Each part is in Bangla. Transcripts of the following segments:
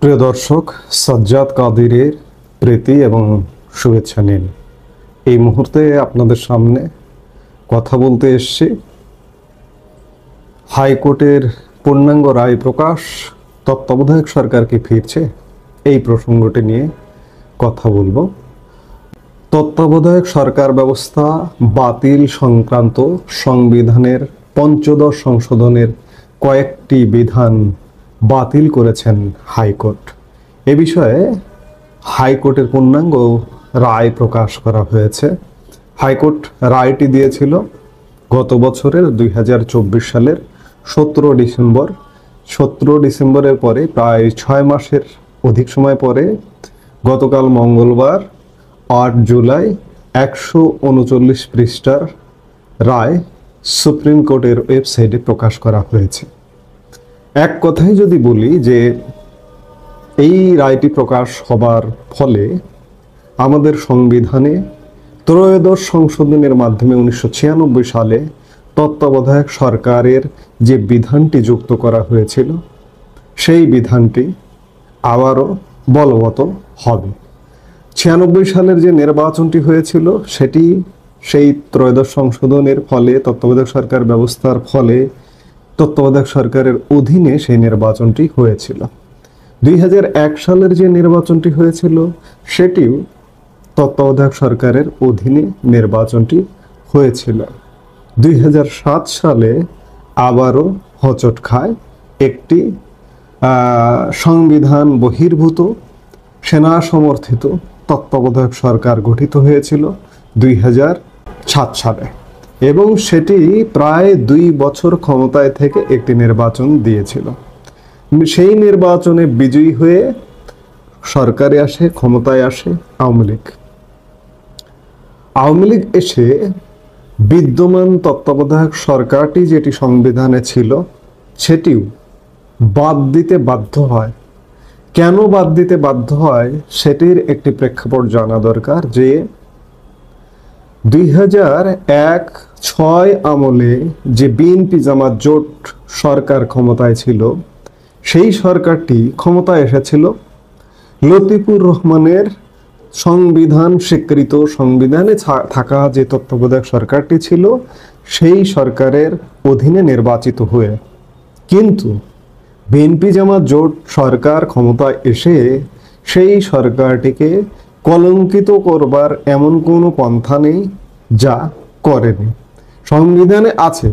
প্রিয় দর্শক, সাজ্জাদ কাদিরের প্রীতি এবং শুভেচ্ছা নিন। এই মুহূর্তে আপনাদের সামনে কথা বলতে এসেছি হাইকোর্টের পূর্ণাঙ্গ রায় প্রকাশ, তত্ত্বাবধায়ক সরকার কি ফিরছে, এই প্রসঙ্গটি নিয়ে কথা বলবো। তত্ত্বাবধায়ক সরকার ব্যবস্থা বাতিল সংক্রান্ত সংবিধানের পঞ্চদশ সংশোধনের কয়েকটি বিধান বাতিল করেছেন হাইকোর্ট। এ বিষয়ে হাইকোর্টের পূর্ণাঙ্গ রায় প্রকাশ করা হয়েছে। হাইকোর্ট রায়টি দিয়েছিল গত বছরের 2024 সালের 17 ডিসেম্বর। 17 ডিসেম্বরের পরে প্রায় 6 মাসের অধিক সময় পরে গতকাল মঙ্গলবার 8 জুলাই 139 পৃষ্ঠার রায় সুপ্রিম কোর্টের ওয়েবসাইটে প্রকাশ করা হয়েছে। এক কথায় যদি বলি যে এই রায়টি প্রকাশ হবার ফলে আমাদের সংবিধানে ত্রয়োদশ সংশোধনের মাধ্যমে 1996 সালে তত্ত্বাবধায়ক সরকারের যে বিধানটি যুক্ত করা হয়েছিল সেই বিধানটি আবারও বলবৎ হবে। 96 সালের যে নির্বাচনটি হয়েছিল সেটি সেই ত্রয়োদশ সংশোধনের ফলে, তত্ত্বাবধায়ক সরকার ব্যবস্থার ফলে তত্ত্বাবধায়ক সরকারের অধীনে সেই নির্বাচনটি হয়েছিল। 2001 সালের যে নির্বাচনটি হয়েছিল সেটিও তত্ত্বাবধায়ক সরকারের অধীনে নির্বাচনটি হয়েছিল। 2007 সালে আবারও হোঁচট খায় একটি সংবিধান বহির্ভূত সেনা সমর্থিত তত্ত্বাবধায়ক সরকার গঠিত হয়েছিল 2007 সালে, এবং সেটি প্রায় 2 বছর ক্ষমতায় থেকে একটি নির্বাচন দিয়েছিল। সেই নির্বাচনে বিজয়ী হয়ে সরকারে আসে, ক্ষমতায় আসে আওয়ামী লীগ। আওয়ামী লীগ এসে বিদ্যমান তত্ত্বাবধায়ক সরকারটি যেটি সংবিধানে ছিল সেটিও বাদ দিতে বাধ্য হয়। কেন বাদ দিতে বাধ্য হয় সেটির একটি প্রেক্ষাপট জানা দরকার। যে 2001-06 আমলে যে বিএনপি জামাত জোট সরকার ক্ষমতায় ছিল, সেই সরকারটি ক্ষমতায় এসেছিল লতিফুর রহমানের সংবিধান স্বীকৃত সংবিধানে থাকা যে তত্ত্বাবধায়ক সরকারটি ছিল সেই সরকারের অধীনে নির্বাচিত হয়ে। কিন্তু বিএনপি জামাত জোট সরকার ক্ষমতায় এসে সেই সরকারটিকে কলঙ্কিত করবার এমন কোনো পন্থা নেই যা করেনি। সংবিধানে আছে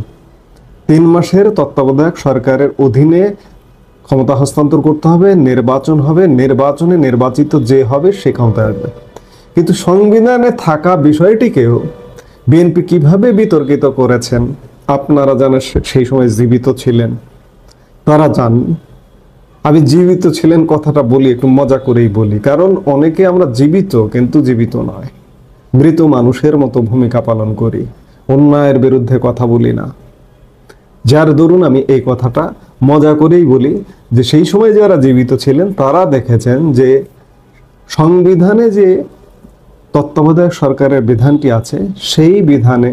3 মাসের তত্ত্বাবধায়ক সরকারের অধীনে ক্ষমতা হস্তান্তর করতে হবে, নির্বাচন হবে, নির্বাচনে নির্বাচিত যে হবে সে ক্ষমতায় আসবে। কিন্তু সংবিধানে থাকা বিষয়টিকেও বিএনপি কিভাবে বিতর্কিত করেছেন আপনারা জানেন, সেই সময় জীবিত ছিলেন, তারা জানেন। আমি জীবিত ছিলেন কথাটা বলি, একটু মজা করেই বলি, কারণ অনেকে আমরা জীবিত কিন্তু জীবিত নয়, মৃত মানুষের মতো ভূমিকা পালন করি, অন্যায়ের বিরুদ্ধে কথা বলি না। যার দরুন আমি এই কথাটা মজা করেই বলি যে সেই সময় যারা জীবিত ছিলেন তারা দেখেছেন যে সংবিধানে যে তত্ত্বাবধায়ক সরকারের বিধানটি আছে সেই বিধানে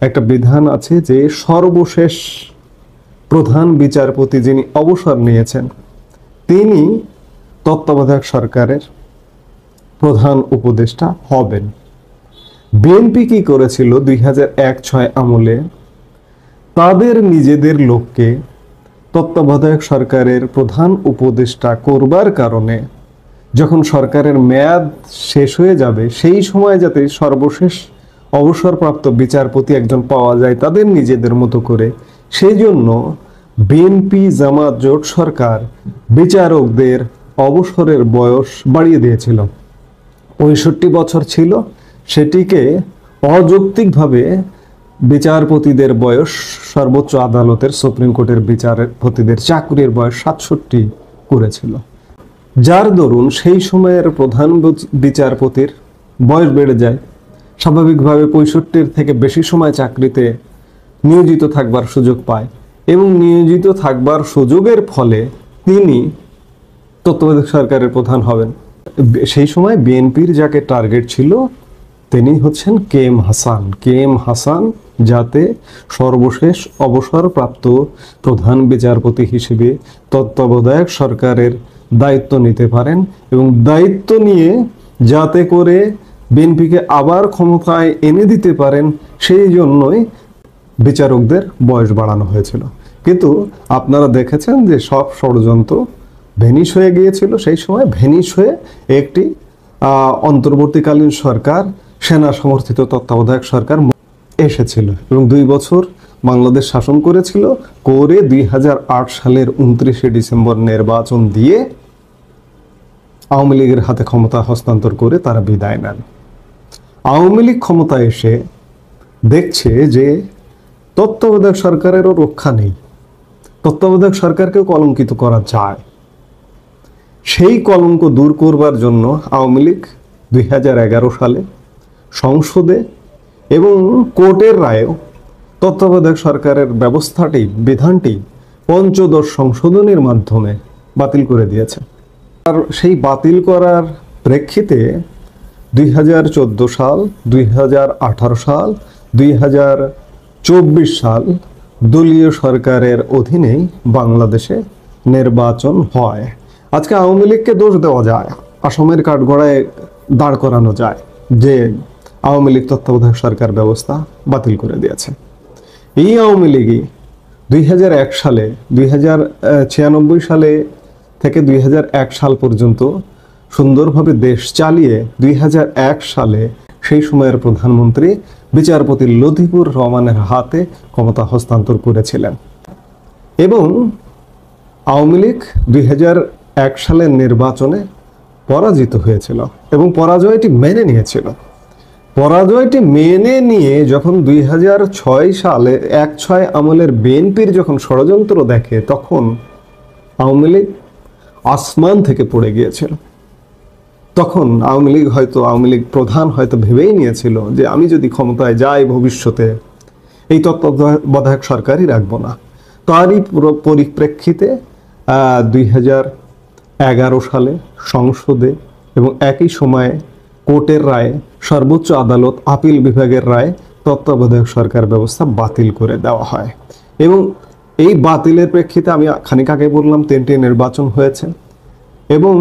একটা বিধান আছে যে সর্বশেষ প্রধান বিচারপতি যিনি অবসর নিয়েছেন তিনি তত্ত্বাবধায়ক সরকারের প্রধান উপদেষ্টা হবেন। বিএনপি কি করেছিল 2001-06 আমলে? তাদের নিজেদের লোককে তত্ত্বাবধায়ক সরকারের প্রধান উপদেষ্টা করবার কারণে যখন সরকারের মেয়াদ শেষ হয়ে যাবে সেই সময় যাতে সর্বশেষ অবসরপ্রাপ্ত বিচারপতি একজন পাওয়া যায় তাদের নিজেদের মতো করে, সেই জন্য বিএনপি জামাত জোট সরকার বিচারকদের অবসরের বয়স বাড়িয়ে দিয়েছিল। 65 বছর ছিল, সেটিকে অযৌক্তিকভাবে বিচারপতিদের বয়স, সর্বোচ্চ আদালতের সুপ্রিম কোর্টের বিচারপতিদের চাকরির বয়স 67 করেছিল। যার দরুন সেই সময়ের প্রধান বিচারপতির বয়স বেড়ে যায়, স্বাভাবিকভাবে 65 থেকে বেশি সময় চাকরিতে নিয়োজিত থাকবার সুযোগ পায়, এবং নিয়োজিত থাকবার সুযোগের ফলে তিনি তত্ত্বাবধায়ক সরকারের প্রধান হবেন। সেই সময় বিএনপির যাকে টার্গেট ছিল তিনি হচ্ছেন KM হাসান। KM হাসান যাতে সর্বশেষ অবসরপ্রাপ্ত প্রধান বিচারপতি হিসেবে তত্ত্বাবধায়ক সরকারের দায়িত্ব নিতে পারেন এবং দায়িত্ব নিয়ে যাতে করে বিএনপিকে আবার ক্ষমতায় এনে দিতে পারেন, সেই জন্যই বিচারকদের বয়স বাড়ানো হয়েছিল। কিন্তু আপনারা দেখেছেন যে সব ষড়যন্ত্র ভেনিশ হয়ে গিয়েছিল। সেই সময় ভেনিশ হয়ে একটি অন্তর্বর্তীকালীন সরকার, সেনা সমর্থিত তত্ত্বাবধায়ক সরকার এসেছিল এবং 2 বছর বাংলাদেশ শাসন করেছিল। করে 2008 সালের 29শে ডিসেম্বর নির্বাচন দিয়ে আওয়ামী লীগের হাতে ক্ষমতা হস্তান্তর করে তারা বিদায় নেন। আওয়ামী লীগ ক্ষমতায় এসে দেখছে যে তত্ত্বাবধায়ক সরকারেরও রক্ষা নেই, তত্ত্বাবধায়ক সরকারকেও কলঙ্কিত করা যায়। সেই কলঙ্ক দূর করবার জন্য আওয়ামী লীগ 2011 সালে সংসদে এবং কোর্টের রায়েও তত্ত্বাবধায়ক সরকারের ব্যবস্থাটি, বিধানটি পঞ্চদশ সংশোধনীর মাধ্যমে বাতিল করে দিয়েছে। আর সেই বাতিল করার প্রেক্ষিতে 2014 সাল, 2018 সাল, 2024 সাল দলীয় সরকারের অধীনেই বাংলাদেশে নির্বাচন হয়। আজকে আওয়ামী লীগকে দোষ দেওয়া যায়, আসামের কাঠগড়ায় দাঁড় করানো যায় যে আওয়ামী লীগ তত্ত্বাবধায়ক সরকার ব্যবস্থা বাতিল করে দিয়েছে। এই আওয়ামী লীগই 2001 সালে, 1996 সালে থেকে 2001 সাল পর্যন্ত সুন্দরভাবে দেশ চালিয়ে 2001 সালে সেই সময়ের প্রধানমন্ত্রী বিচারপতি লতিফুর রহমানের হাতে ক্ষমতা হস্তান্তর করেছিলেন এবং আওয়ামী লীগ 2001 সালের নির্বাচনে পরাজিত হয়েছিল এবং পরাজয়টি মেনে নিয়েছিল। পরাজয়টি মেনে নিয়ে যখন 2006 সালে 1/6 আমলের বিএনপির যখন ষড়যন্ত্র দেখে, তখন আওয়ামী লীগ আসমান থেকে পড়ে গিয়েছিল। তখন আওয়ামী লীগ প্রধান হয়তো ভেবেই নিয়েছিল যে আমি যদি ক্ষমতায় যাই ভবিষ্যতে এই তত্ত্বাবধায়ক সরকারই রাখবো না। তারই পরিপ্রেক্ষিতে 2011 সালে সংসদে এবং একই সময়ে কোর্টের রায়ে, সর্বোচ্চ আদালত আপিল বিভাগের রায়ে তত্ত্বাবধায়ক সরকার ব্যবস্থা বাতিল করে দেওয়া হয় এবং এই বাতিলের প্রেক্ষিতে আমি খানিক আগে বললাম 3টি নির্বাচন হয়েছে এবং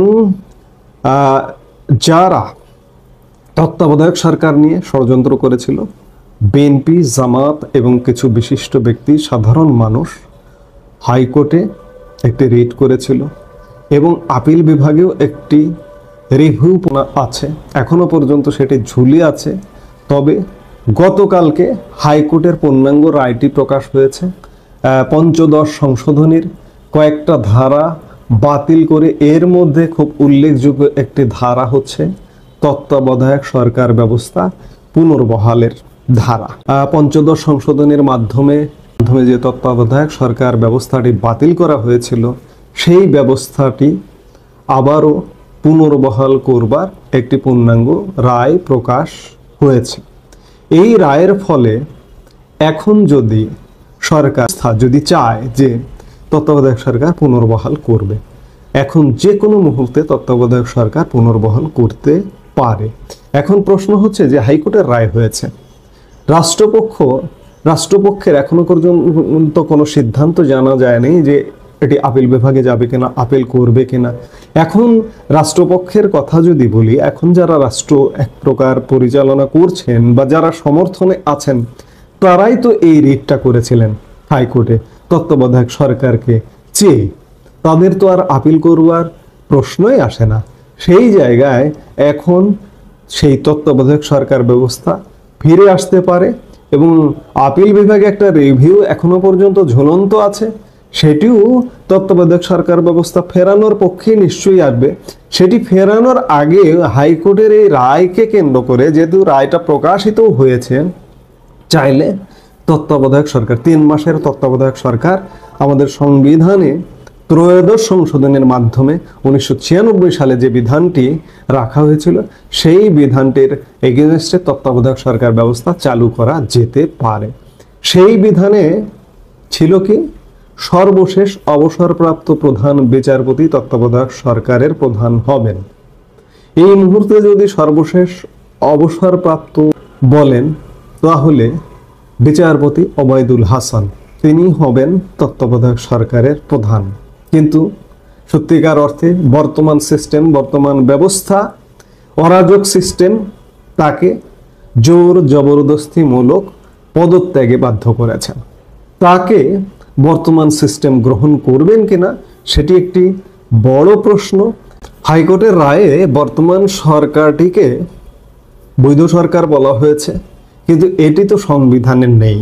যারা তত্ত্বাবধায়ক সরকার নিয়ে ষড়যন্ত্র করেছিল, বিএনপি, জামাত এবং কিছু বিশিষ্ট ব্যক্তি, সাধারণ মানুষ হাইকোর্টে একটি রিট করেছিল এবং আপিল বিভাগেও একটি রিভিউ আছে, এখনো পর্যন্ত সেটি ঝুলে আছে। তবে গতকালকে হাইকোর্টের পূর্ণাঙ্গ রায়টি প্রকাশ হয়েছে। পঞ্চদশ সংশোধনীর কয়েকটা ধারা বাতিল করে এর মধ্যে খুব উল্লেখযোগ্য একটি ধারা হচ্ছে তত্ত্বাবধায়ক সরকার ব্যবস্থা পুনর্বহালের ধারা। পঞ্চদশ সংশোধনীর মাধ্যমে যে তত্ত্বাবধায়ক সরকার ব্যবস্থাটি বাতিল করা হয়েছিল, সেই ব্যবস্থাটি আবারও পুনর্বহাল করবার একটি পূর্ণাঙ্গ রায় প্রকাশ হয়েছে। এই রায়ের ফলে এখন যদি সরকার যদি চায় যে তত্ত্বাবধায়ক সরকার পুনর্বহাল করবে, এখন যে কোনো মুহূর্তে তত্ত্বাবধায়ক সরকার পুনর্বহাল করতে পারে। এখন প্রশ্ন হচ্ছে যে হাইকোর্টের রায় হয়েছে, রাষ্ট্রপক্ষের এখনো পর্যন্ত কোনো সিদ্ধান্ত জানা যায়নি যে এটি আপিল বিভাগে যাবে কিনা, আপিল করবে কিনা। এখন রাষ্ট্রপক্ষের কথা যদি বলি, এখন যারা রাষ্ট্র এক প্রকার পরিচালনা করছেন বা যারা সমর্থনে আছেন, তারাই তো এই রিটটা করেছিলেন হাইকোর্টে তত্ত্বাবধায়ক সরকারকে চেয়ে। তাদের তো আর আপিল করবার প্রশ্নই আসে না। সেই জায়গায় এখন সেই তত্ত্বাবধায়ক সরকার ব্যবস্থা ফিরে আসতে পারে এবং আপিল বিভাগে একটা রিভিউ এখনো পর্যন্ত ঝুলন্ত আছে, সেটিও তত্ত্বাবধায়ক সরকার ব্যবস্থা ফেরানোর পক্ষে নিশ্চয়ই আসবে। সেটি ফেরানোর আগে হাইকোর্টের এই রায়কে কেন্দ্র করে, যেহেতু রায়টা প্রকাশিত হয়েছে, চাইলে তত্ত্বাবধায়ক সরকার 3 মাসের তত্ত্বাবধায়ক সরকার আমাদের সংবিধানে ত্রয়োদশ সংশোধনের মাধ্যমে 1996 সালে যে বিধানটি রাখা হয়েছিল, সেই বিধানটির এগেইনস্টে তত্ত্বাবধায়ক সরকার ব্যবস্থা চালু করা যেতে পারে। সেই বিধানে ছিল কি, সর্বশেষ অবসরপ্রাপ্ত প্রধান বিচারপতি তত্ত্বাবধায়ক সরকারের প্রধান হবেন। এই মুহূর্তে যদি সর্বশেষ অবসরপ্রাপ্ত বলেন, তাহলে বিচারপতি ওবায়দুল হাসান তিনি হবেন তত্ত্বাবধায়ক সরকারের প্রধান। কিন্তু সত্যিকার অর্থে বর্তমান সিস্টেম, বর্তমান ব্যবস্থা, অরাজক সিস্টেম তাকে জোর জবরদস্তিমূলক পদত্যাগে বাধ্য করেছেন। তাকে বর্তমান সিস্টেম গ্রহণ করবেন কিনা সেটি একটি বড় প্রশ্ন। হাইকোর্টের রায়ে বর্তমান সরকারটিকে বৈধ সরকার বলা হয়েছে, কিন্তু এটি তো সংবিধানে নেই।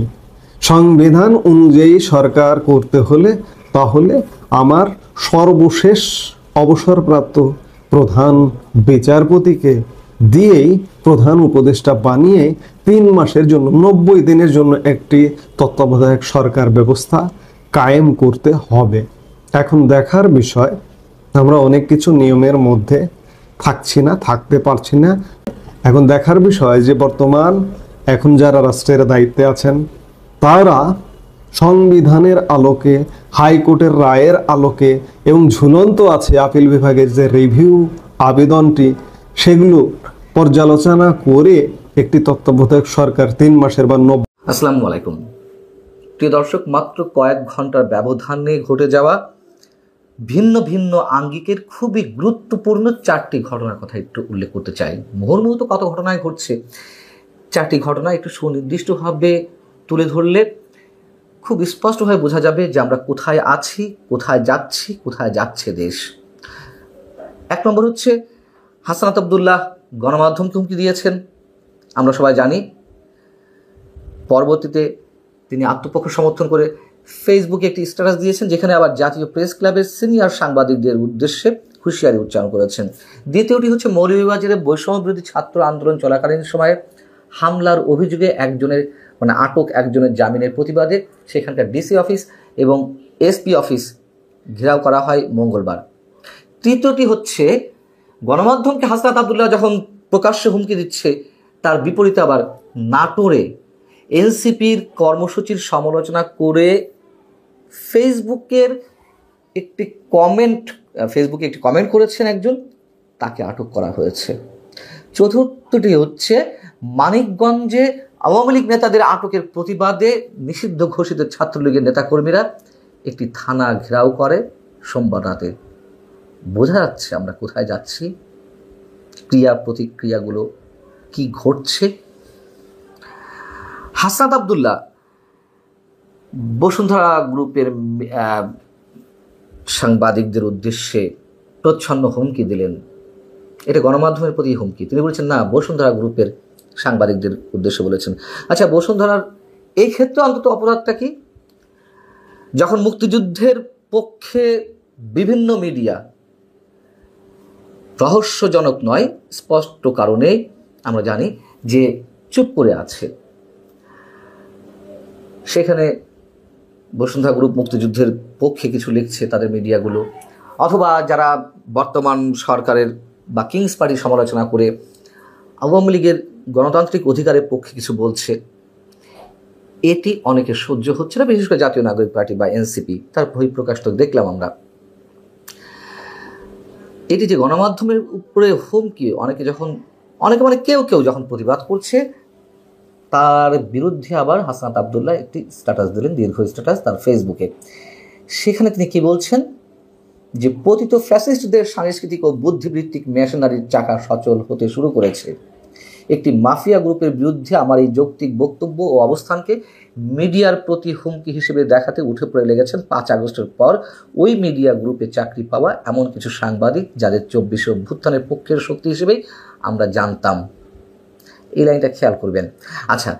সংবিধান অনুযায়ী সরকার করতে হলে তাহলে আমার সর্বশেষ অবসরপ্রাপ্ত প্রধান বিচারপতিকে দিয়েই প্রধান উপদেষ্টা বানিয়ে 3 মাসের জন্য 90 দিনের জন্য একটি তত্ত্বাবধায়ক সরকার ব্যবস্থা কায়েম করতে হবে। এখন দেখার বিষয়, আমরা অনেক কিছু নিয়মের মধ্যে থাকছি না, থাকতে পারছি না। এখন দেখার বিষয় যে বর্তমান এখন যারা রাষ্ট্রের দায়িত্বে আছেন তারা সংবিধানের আলোকে, হাইকোর্টের রায়ের আলোকে এবং ঝুলন্ত আছে আপিল বিভাগের যে রিভিউ আবেদনটি, সেগুলো পর্যালোচনা করে একটি তত্ত্বাবধায়ক সরকার 3 মাসের বা 90। আসসালামু আলাইকুম প্রিয় দর্শক, মাত্র কয়েক ঘন্টার ব্যবধানে ঘটে যাওয়া ভিন্ন ভিন্ন আঙ্গিকের খুবই গুরুত্বপূর্ণ 4টি ঘটনার কথা একটু উল্লেখ করতে চাই। মুহূর্ত কত ঘটনায় ঘটছে, 4টি ঘটনা একটু সুনির্দিষ্টভাবে তুলে ধরলে খুব স্পষ্টভাবে বোঝা যাবে যে আমরা কোথায় আছি, কোথায় যাচ্ছি, কোথায় যাচ্ছে দেশ। 1 নম্বর হচ্ছে, হাসানাত আব্দুল্লাহ গণমাধ্যমকে হুমকি দিয়েছেন, আমরা সবাই জানি। পরবর্তীতে তিনি আত্মপক্ষ সমর্থন করে ফেসবুকে একটি স্ট্যাটাস দিয়েছেন, যেখানে আবার জাতীয় প্রেস ক্লাবের সিনিয়র সাংবাদিকদের উদ্দেশ্যে হুঁশিয়ারি উচ্চারণ করেছেন। দ্বিতীয়টি হচ্ছে, মৌলভীবাজারে বৈষম্য বিরোধী ছাত্র আন্দোলন চলাকালীন সময়ে হামলার অভিযোগে আটক একজনের জামিনের প্রতিবাদে সেখানকার ডিসি অফিস এবং এসপি অফিস ঘেরাও করা হয় মঙ্গলবার। তৃতীয়টি হচ্ছে, গণমাধ্যমকে হাসনাত আব্দুল্লাহ যখন প্রকাশ্যে হুমকি দিচ্ছে, তার বিপরীতে আবার নাটোরে এনসিপির কর্মসূচির সমালোচনা করে ফেসবুকে একটি কমেন্ট করেছেন একজন, তাকে আটক করা হয়েছে। চতুর্থটি হচ্ছে, মানিকগঞ্জে আওয়ামী লীগ নেতাদের আটকের প্রতিবাদে নিষিদ্ধ ঘোষিত ছাত্রলীগের নেতাকর্মীরা একটি থানা ঘেরাও করে সোমবার রাতে। বোঝা যাচ্ছে আমরা কোথায় যাচ্ছি, ক্রিয়া প্রতিক্রিয়াগুলো কি ঘটছে। হাসনাত আব্দুল্লাহ বসুন্ধরা গ্রুপের সাংবাদিকদের উদ্দেশ্যে প্রচ্ছন্ন হুমকি দিলেন। এটা গণমাধ্যমের প্রতি হুমকি। তিনি বলেছেন না, বসুন্ধরা গ্রুপের সাংবাদিকদের উদ্দেশ্যে বলেছেন। আচ্ছা, বসুন্ধরার এই ক্ষেত্রে অন্তত অপরাধটা কি? যখন মুক্তিযুদ্ধের পক্ষে বিভিন্ন মিডিয়া রহস্যজনক নয়, স্পষ্ট কারণে আমরা জানি যে চুপ করে আছে, সেখানে বসুন্ধরা গ্রুপ মুক্তিযুদ্ধের পক্ষে কিছু লিখছে তাদের মিডিয়াগুলো, অথবা যারা বর্তমান সরকারের বা কিংস পার্টির সমালোচনা করে আওয়ামী লীগের গণতান্ত্রিক অধিকারের পক্ষে কিছু বলছে, এটি অনেকে সহ্য হচ্ছে না। বিশেষ করে জাতীয় নাগরিক পার্টি বা এনসিপি, তার বহিঃপ্রকাশ তো দেখলাম আমরা। এটি যে গণমাধ্যমের উপরে হুমকি, কেউ যখন প্রতিবাদ করছে, তার বিরুদ্ধে আবার হাসনাত আব্দুল্লাহ একটি স্ট্যাটাস দিলেন, দীর্ঘ স্ট্যাটাস তার ফেসবুকে। সেখানে তিনি কি বলছেন, যে পতিত ফ্যাসিস্টদের সাংস্কৃতিক ও বুদ্ধিবৃত্তিক মেশিনারির চাকা সচল হতে শুরু করেছে। একটি মাফিয়া গ্রুপের বিরুদ্ধে আমার এই যৌক্তিক বক্তব্য ও অবস্থানকে মিডিয়ার প্রতি হুমকি হিসেবে দেখাতে উঠে পড়ে লেগেছেন 5 আগস্টের পর ওই মিডিয়া গ্রুপে চাকরি পাওয়া এমন কিছু সাংবাদিক, যাদের 24 অভ্যুত্থানের পক্ষের শক্তি হিসেবেই আমরা জানতাম। এই লাইনটা খেয়াল করবেন। আচ্ছা,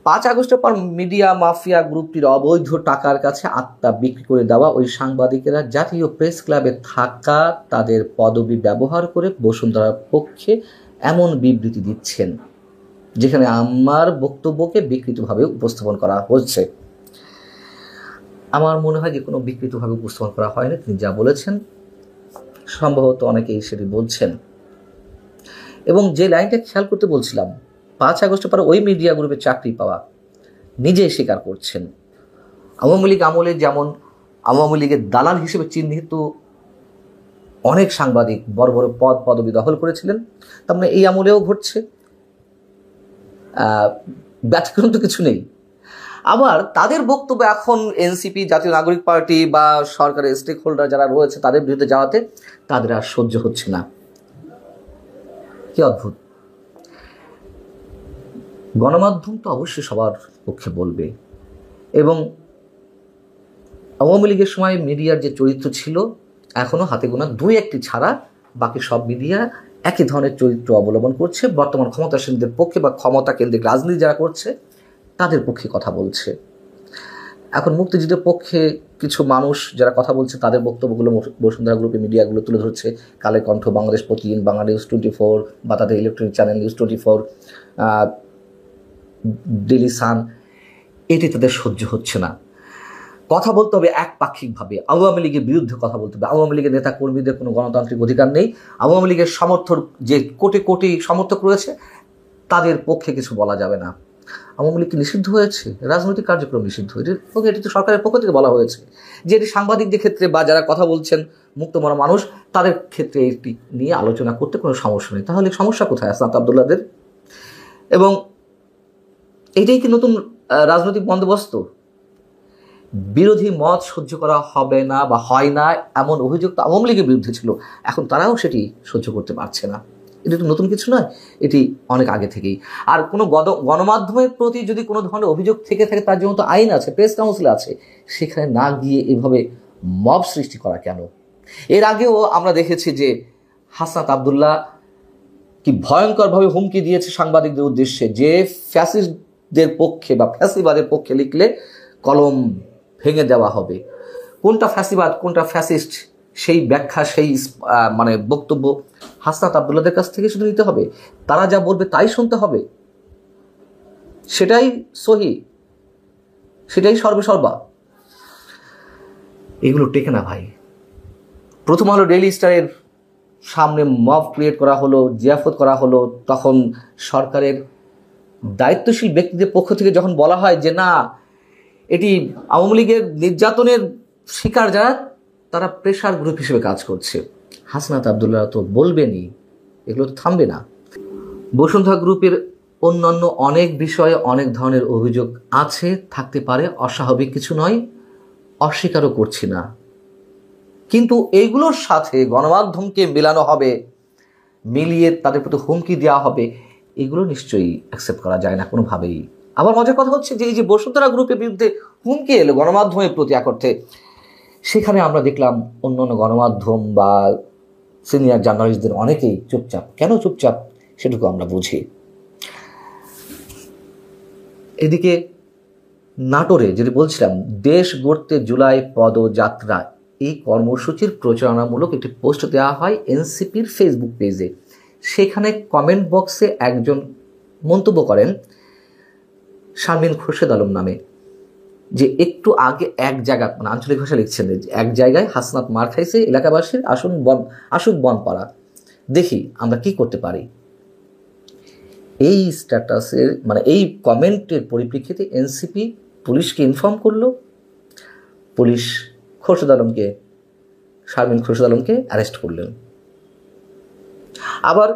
5 আগস্টের পর মিডিয়া মাফিয়া গ্রুপটির অবৈধ টাকার কাছে আত্মা বিক্রি করে দেওয়া ওই সাংবাদিকেরা জাতীয় প্রেস ক্লাবে থাকা তাদের পদবি ব্যবহার করে বসুন্ধরার পক্ষে এমন বিবৃতি দিচ্ছেন, যেখানে আমার বক্তব্যকে বিকৃতভাবে উপস্থাপন করা হচ্ছে। আমার মনে হয় যে কোনো বিকৃতভাবে উপস্থাপন করা হয়নি। তিনি যা বলেছেন সম্ভবত অনেকেই সেটি বলছেন। এবং যে লাইনটা খেয়াল করতে বলছিলাম, 5 আগস্টের পর ওই মিডিয়া গ্রুপে চাকরি পাওয়া, নিজেই স্বীকার করছেন। আওয়ামী লীগ আমলে যেমন আওয়ামী লীগের দালাল হিসেবে চিহ্নিত অনেক সাংবাদিক বড় বড় পদবি দখল করেছিলেন, তার মানে এই আমলেও ঘটছে, ব্যতিক্রম তো কিছু নেই। আবার তাদের বক্তব্য এখন এনসিপি, জাতীয় নাগরিক পার্টি বা সরকারের স্টেক হোল্ডার যারা রয়েছে তাদের বিরুদ্ধে যাওয়াতে তাদের আর সহ্য হচ্ছে না। কি অদ্ভুত! গণমাধ্যম তো অবশ্যই সবার পক্ষে বলবে, এবং আওয়ামী লীগের সময় মিডিয়ার যে চরিত্র ছিল এখনো হাতে গোনা 2-1টি ছাড়া বাকি সব মিডিয়া একই ধরনের চরিত্র অবলম্বন করছে। বর্তমান ক্ষমতাসীনদের পক্ষে বা ক্ষমতা কেন্দ্রিক রাজনীতি যারা করছে তাদের পক্ষে কথা বলছে। এখন মুক্তিযুদ্ধের পক্ষে কিছু মানুষ যারা কথা বলছে তাদের বক্তব্যগুলো বসুন্ধরা গ্রুপে মিডিয়াগুলো তুলে ধরছে। কালের কণ্ঠ, বাংলাদেশ প্রতিদিন, বাংলা নিউজ 24 বা তাদের electronic channel news 24, Daily Sun, এটি তাদের সহ্য হচ্ছে না। কথা বলতে হবে একপাক্ষিকভাবে, আওয়ামী লীগের বিরুদ্ধে কথা বলতে হবে। আওয়ামী লীগের নেতা কর্মীদের কোনো গণতান্ত্রিক অধিকার নেই। আওয়ামী লীগের সমর্থক যে কোটি কোটি সমর্থক রয়েছে তাদের পক্ষে কিছু বলা যাবে না। আওয়ামী লীগ কি নিষিদ্ধ হয়েছে? রাজনৈতিক কার্যক্রম নিষিদ্ধ হয়েছে, এটি তো সরকারের পক্ষ থেকে বলা হয়েছে যে এটি সাংবাদিকদের ক্ষেত্রে বা যারা কথা বলছেন মুক্তমনা মানুষ তাদের ক্ষেত্রে এটি নিয়ে আলোচনা করতে কোনো সমস্যা নেই। তাহলে সমস্যা কোথায় হাসনাত আব্দুল্লাহদের? এবং এটাই কি নতুন রাজনৈতিক বন্দোবস্ত? বিরোধী মত সহ্য করা হবে না বা হয় না এমন অভিযোগ তো আওয়ামী লীগের বিরুদ্ধে ছিল, এখন তারাও সেটি সহ্য করতে পারছে না। এটি তো নতুন কিছু নয়, এটি অনেক আগে থেকেই। আর কোনো গণমাধ্যমের প্রতি যদি কোনো ধরনের অভিযোগ থেকে থাকে তার জন্য তো আইন আছে, প্রেস কাউন্সিল আছে, সেখানে না গিয়ে এভাবে মব সৃষ্টি করা কেন? এর আগেও আমরা দেখেছি যে হাসনাত আব্দুল্লাহ কি ভয়ঙ্করভাবে হুমকি দিয়েছে সাংবাদিকদের উদ্দেশ্যে যে ফ্যাসিস্টদের পক্ষে বা ফ্যাসিবাদের পক্ষে লিখলে কলম ভেঙে দেওয়া হবে। কোনটা ফ্যাসিবাদ কোনটা ফ্যাসিস্ট সেই ব্যাখ্যা, সেই মানে বক্তব্য হাসনাত আব্দুল্লাহদের কাছ থেকে শুধু নিতে হবে। তারা যা বলবে তাই শুনতে হবে, সেটাই সহি, সেটাই সর্বসর্বা। এগুলো টেকে না ভাই। প্রথম আলো ডেইলি স্টারের সামনে মব ক্রিয়েট করা হলো, জিয়াফত করা হলো, তখন সরকারের দায়িত্বশীল ব্যক্তিদের পক্ষ থেকে যখন বলা হয় যে না, এটি আওয়ামী লীগের নির্যাতনের শিকার যারা তারা প্রেশার গ্রুপ হিসেবে কাজ করছে, হাসনাত আব্দুল্লাহ তো বলবেনই, এগুলো তো থামবে না। বসুন্ধরা গ্রুপের অন্যান্য অনেক বিষয়ে অনেক ধরনের অভিযোগ আছে, থাকতে পারে, অস্বাভাবিক কিছু নয়, অস্বীকারও করছি না। কিন্তু এইগুলোর সাথে গণমাধ্যমকে মেলানো হবে, মিলিয়ে তাদের প্রতি হুমকি দেওয়া হবে, এগুলো নিশ্চয়ই অ্যাকসেপ্ট করা যায় না কোনোভাবেই। আবার মজার কথা হচ্ছে যে এই যে বসুন্ধরা গ্রুপের বিরুদ্ধে হুমকি এলো গণমাধ্যমের প্রতি এক অর্থে, সেখানে আমরা দেখলাম অন্যান্য গণমাধ্যম বা সিনিয়র জার্নালিস্টদের অনেকেই চুপচাপ। কেন চুপচাপ সেটুকু আমরা বুঝি। এদিকে নাটোরে যেটি বলছিলাম, দেশ গড়তে জুলাই পদযাত্রা, এই কর্মসূচির প্রচারণামূলক একটি পোস্ট দেওয়া হয় এনসিপির ফেসবুক পেজে। সেখানে কমেন্ট বক্সে একজন মন্তব্য করেন শারমিন খোরশেদ আলম নামে, যে একটু আগে এক জায়গা, মানে আঞ্চলিক ভাষা লিখছেন, এক জায়গায় হাসনাত মার খাইছে, এলাকাবাসীর আসুক বনপাড়া, দেখি আমরা কি করতে পারি। এই স্ট্যাটাসের মানে এই কমেন্টের পরিপ্রেক্ষিতে এনসিপি পুলিশকে ইনফর্ম করলো, পুলিশ শারমিন খোরশেদ আলমকে অ্যারেস্ট করলেন। আবার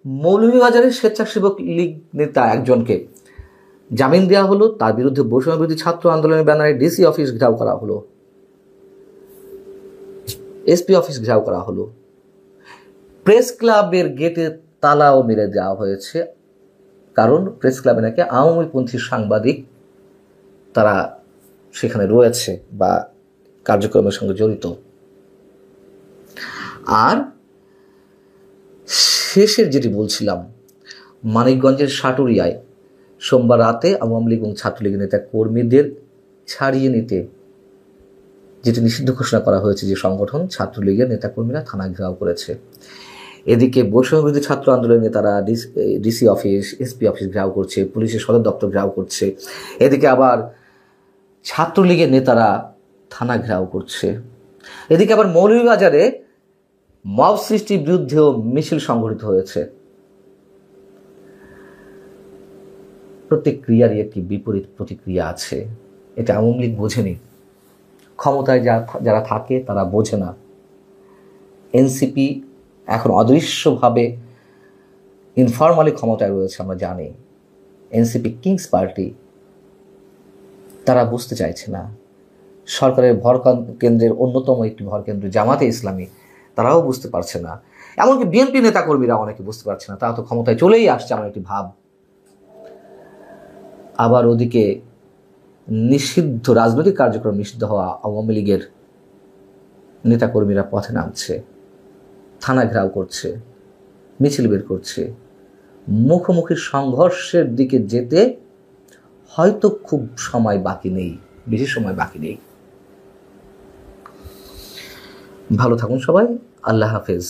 মৌলভীবাজারের স্বেচ্ছাসেবক লীগ নেতা একজনকে জামিন দেওয়া হলো, তার বিরুদ্ধে বৈষম্য বিরোধী ছাত্র আন্দোলনের ব্যানারে ডিসি অফিস ঘেরাও করা হলো, এসপি অফিস ঘেরাও করা হলো, প্রেস ক্লাবের গেটে তালাও মেরে দেওয়া হয়েছে, কারণ প্রেস ক্লাবে নাকি আওয়ামীপন্থী সাংবাদিক তারা সেখানে রয়েছে বা কার্যক্রমের সঙ্গে জড়িত। আর শেষের যেটি বলছিলাম, মানিকগঞ্জের সাটুরিয়ায় সোমবার রাতে আওয়ামী লীগ এবং ছাত্রলীগের নেতা কর্মীদের ছাড়িয়ে নিতে যেটি নিষিদ্ধ ঘোষণা করা হয়েছে যে সংগঠন, ছাত্রলীগের নেতাকর্মীরা থানা ঘেরাও করেছে। এদিকে বৈষম্য বিরোধী ছাত্র আন্দোলনের নেতারা ডিসি অফিস, এসপি অফিস ঘেরাও করছে, পুলিশের সদর দপ্তর ঘেরাও করছে। এদিকে আবার ছাত্রলীগের নেতারা থানা ঘেরাও করছে। এদিকে আবার মৌলভীবাজারে মব সৃষ্টির বিরুদ্ধেও মিছিল সংগঠিত হয়েছে। প্রত্যেক ক্রিয়ারই একটি বিপরীত প্রতিক্রিয়া আছে, এটা আওয়ামী লীগ বোঝেনি, ক্ষমতায় যারা থাকে তারা বোঝে না। এনসিপি এখন অদৃশ্যভাবে ইনফরমালি ক্ষমতায় রয়েছে, আমরা জানি। এনসিপি কিংস পার্টি, তারা বুঝতে চাইছে না। সরকারের ভর কেন্দ্রের অন্যতম একটি ভর কেন্দ্র জামাতে ইসলামী, তারাও বুঝতে পারছে না। এমনকি বিএনপি নেতাকর্মীরা অনেকে বুঝতে পারছে না, তারা তো ক্ষমতায় চলেই আসছে আমার একটি ভাব। আবার ওদিকে নিষিদ্ধ রাজনৈতিক কার্যক্রম নিষিদ্ধ হওয়া আওয়ামী লীগের নেতাকর্মীরা পথে নামছে, থানা ঘেরাও করছে, মিছিল বের করছে। মুখোমুখি সংঘর্ষের দিকে যেতে হয়তো খুব সময় বাকি নেই, বেশি সময় বাকি নেই। ভালো থাকুন সবাই, আল্লাহ হাফেজ।